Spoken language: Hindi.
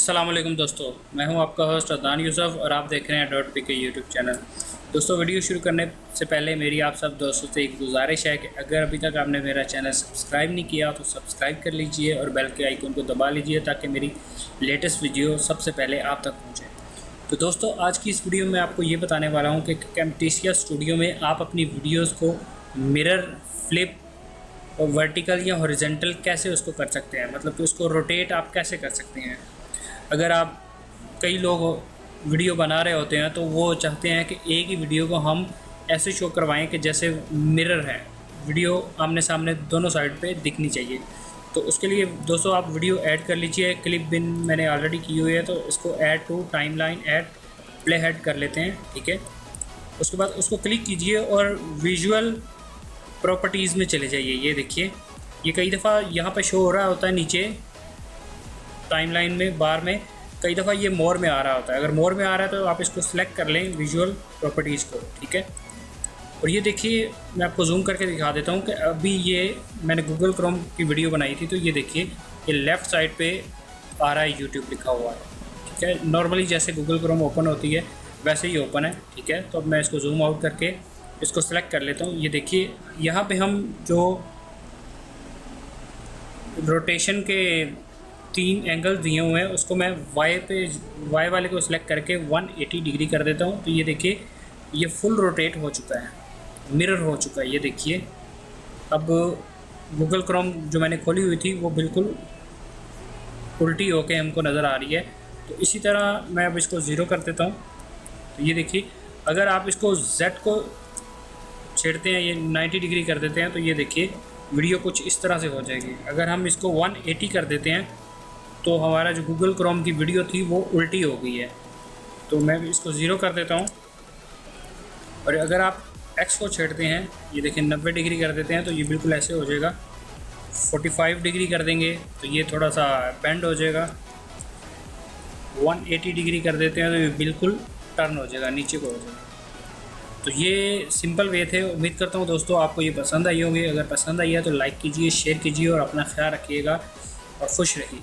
अस्सलाम वालेकुम दोस्तों, मैं हूं आपका होस्ट अदनान यूसुफ और आप देख रहे हैं डॉट पी के यूट्यूब चैनल। दोस्तों, वीडियो शुरू करने से पहले मेरी आप सब दोस्तों से एक गुजारिश है कि अगर अभी तक आपने मेरा चैनल सब्सक्राइब नहीं किया तो सब्सक्राइब कर लीजिए और बेल के आइकन को दबा लीजिए ताकि मेरी लेटेस्ट वीडियो सबसे पहले आप तक पहुँचे। तो दोस्तों, आज की इस वीडियो में आपको ये बताने वाला हूँ कि कैमटेसिया स्टूडियो में आप अपनी वीडियोज़ को मिरर, फ्लिप और वर्टिकल या हॉरिजेंटल कैसे उसको कर सकते हैं, मतलब कि उसको रोटेट आप कैसे कर सकते हैं। अगर आप कई लोग वीडियो बना रहे होते हैं तो वो चाहते हैं कि एक ही वीडियो को हम ऐसे शो करवाएं कि जैसे मिरर है, वीडियो आमने सामने दोनों साइड पे दिखनी चाहिए। तो उसके लिए दोस्तों आप वीडियो ऐड कर लीजिए। क्लिप बिन मैंने ऑलरेडी की हुई है, तो इसको add to timeline add playhead कर लेते हैं, ठीक है। उसके बाद उसको क्लिक कीजिए और विजुअल प्रॉपर्टीज़ में चले जाइए। ये देखिए, ये कई दफ़ा यहाँ पे शो हो रहा होता है नीचे टाइमलाइन में बार में, कई दफ़ा ये मोर में आ रहा होता है। अगर मोर में आ रहा है तो आप इसको सिलेक्ट कर लें विजुअल प्रॉपर्टीज़ को, ठीक है। और ये देखिए, मैं आपको जूम करके दिखा देता हूँ कि अभी ये मैंने गूगल क्रोम की वीडियो बनाई थी, तो ये देखिए ये लेफ़्ट साइड पे आ रहा है यूट्यूब लिखा हुआ है, ठीक है। नॉर्मली जैसे गूगल क्रोम ओपन होती है वैसे ही ओपन है, ठीक है। तो अब मैं इसको जूम आउट करके इसको सेलेक्ट कर लेता हूँ। ये देखिए, यहाँ पे हम जो रोटेशन के 3 एंगल दिए हुए हैं उसको मैं वाई वाले को सिलेक्ट करके 180 डिग्री कर देता हूँ। तो ये देखिए, ये फुल रोटेट हो चुका है, मिरर हो चुका है। ये देखिए, अब गूगल क्रोम जो मैंने खोली हुई थी वो बिल्कुल उल्टी होके हमको नज़र आ रही है। तो इसी तरह मैं अब इसको ज़ीरो कर देता हूँ। तो ये देखिए, अगर आप इसको Z को छेड़ते हैं, ये 90 डिग्री कर देते हैं, तो ये देखिए वीडियो कुछ इस तरह से हो जाएगी। अगर हम इसको 180 कर देते हैं तो हमारा जो गूगल क्रोम की वीडियो थी वो उल्टी हो गई है। तो मैं इसको ज़ीरो कर देता हूँ। और अगर आप X को छेड़ते हैं, ये देखिए 90 डिग्री कर देते हैं, तो ये बिल्कुल ऐसे हो जाएगा। 45 डिग्री कर देंगे तो ये थोड़ा सा बेंड हो जाएगा। 180 डिग्री कर देते हैं तो ये बिल्कुल टर्न हो जाएगा, नीचे को हो जाएगा। तो ये सिंपल वे थे। उम्मीद करता हूँ दोस्तों आपको ये पसंद आई होगी। अगर पसंद आई है तो लाइक कीजिए, शेयर कीजिए और अपना ख्याल रखिएगा और खुश रहिए।